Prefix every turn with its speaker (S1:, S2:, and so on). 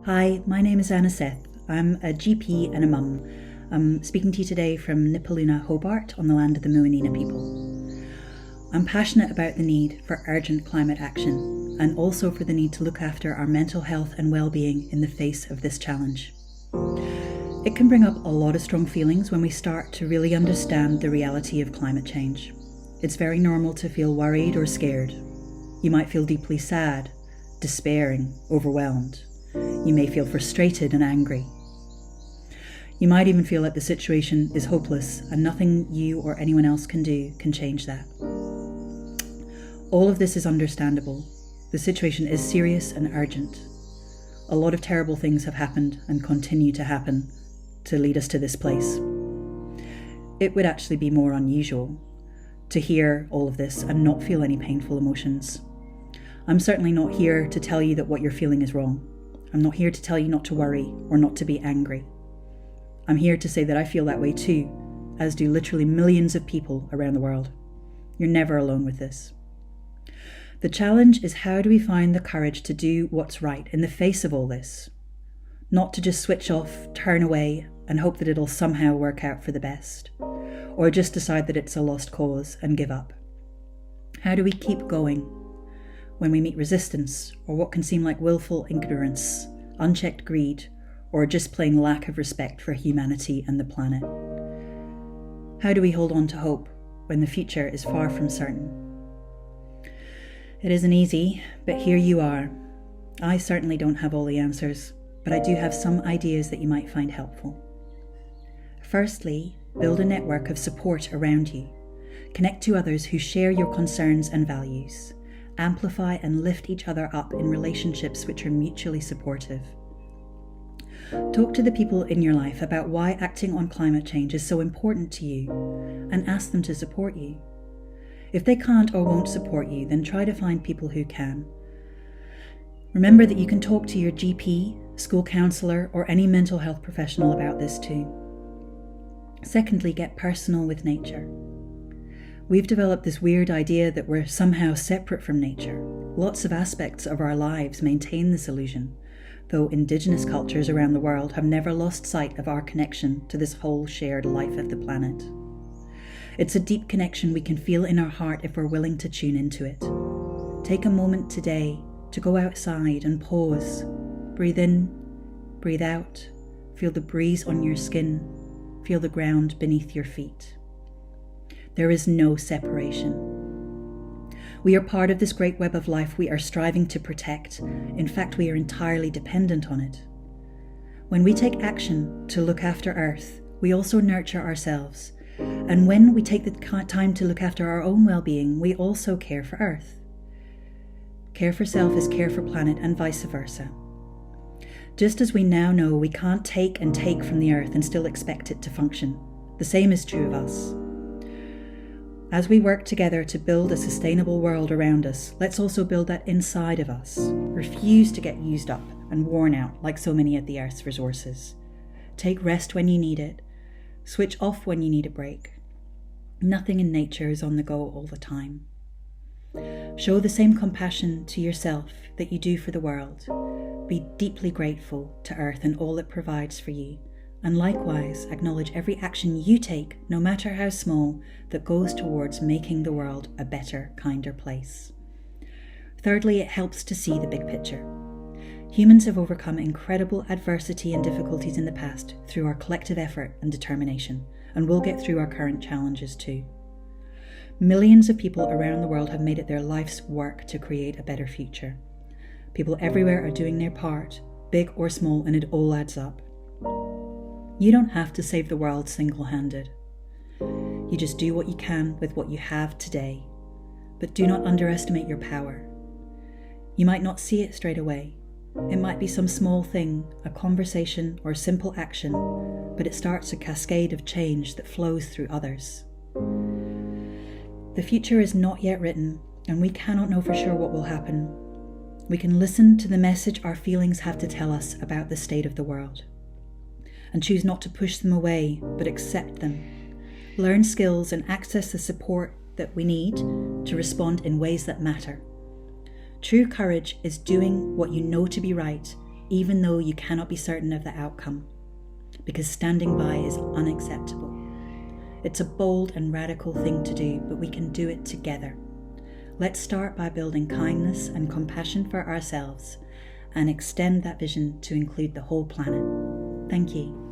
S1: Hi, my name is Anna Seth. I'm a GP and a mum. I'm speaking to you today from Nipaluna, Hobart, on the land of the Moanina people. I'm passionate about the need for urgent climate action and also for the need to look after our mental health and well-being in the face of this challenge. It can bring up a lot of strong feelings when we start to really understand the reality of climate change. It's very normal to feel worried or scared. You might feel deeply sad, despairing, overwhelmed. You may feel frustrated and angry. You might even feel that the situation is hopeless and nothing you or anyone else can do can change that. All of this is understandable. The situation is serious and urgent. A lot of terrible things have happened and continue to happen to lead us to this place. It would actually be more unusual to hear all of this and not feel any painful emotions. I'm certainly not here to tell you that what you're feeling is wrong. I'm not here to tell you not to worry or not to be angry. I'm here to say that I feel that way too, as do literally millions of people around the world. You're never alone with this. The challenge is, how do we find the courage to do what's right in the face of all this? Not to just switch off, turn away, and hope that it'll somehow work out for the best, or just decide that it's a lost cause and give up. How do we keep going when we meet resistance or what can seem like willful ignorance, unchecked greed, or just plain lack of respect for humanity and the planet? How do we hold on to hope when the future is far from certain? It isn't easy, but here you are. I certainly don't have all the answers, but I do have some ideas that you might find helpful. Firstly, build a network of support around you. Connect to others who share your concerns and values. Amplify and lift each other up in relationships which are mutually supportive. Talk to the people in your life about why acting on climate change is so important to you, and ask them to support you. If they can't or won't support you, then try to find people who can. Remember that you can talk to your GP, school counsellor, or any mental health professional about this too. Secondly, get personal with nature. We've developed this weird idea that we're somehow separate from nature. Lots of aspects of our lives maintain this illusion, though Indigenous cultures around the world have never lost sight of our connection to this whole shared life of the planet. It's a deep connection we can feel in our heart if we're willing to tune into it. Take a moment today to go outside and pause. Breathe in, breathe out, feel the breeze on your skin, feel the ground beneath your feet. There is no separation. We are part of this great web of life we are striving to protect. In fact, we are entirely dependent on it. When we take action to look after Earth, we also nurture ourselves. And when we take the time to look after our own well-being, we also care for Earth. Care for self is care for planet, and vice versa. Just as we now know we can't take and take from the Earth and still expect it to function, the same is true of us. As we work together to build a sustainable world around us, let's also build that inside of us. Refuse to get used up and worn out like so many of the Earth's resources. Take rest when you need it. Switch off when you need a break. Nothing in nature is on the go all the time. Show the same compassion to yourself that you do for the world. Be deeply grateful to Earth and all it provides for you. And likewise, acknowledge every action you take, no matter how small, that goes towards making the world a better, kinder place. Thirdly, it helps to see the big picture. Humans have overcome incredible adversity and difficulties in the past through our collective effort and determination, and we'll get through our current challenges too. Millions of people around the world have made it their life's work to create a better future. People everywhere are doing their part, big or small, and it all adds up. You don't have to save the world single-handed. You just do what you can with what you have today. But do not underestimate your power. You might not see it straight away. It might be some small thing, a conversation or simple action, but it starts a cascade of change that flows through others. The future is not yet written, and we cannot know for sure what will happen. We can listen to the message our feelings have to tell us about the state of the world, and choose not to push them away, but accept them. Learn skills and access the support that we need to respond in ways that matter. True courage is doing what you know to be right, even though you cannot be certain of the outcome, because standing by is unacceptable. It's a bold and radical thing to do, but we can do it together. Let's start by building kindness and compassion for ourselves and extend that vision to include the whole planet. Thank you.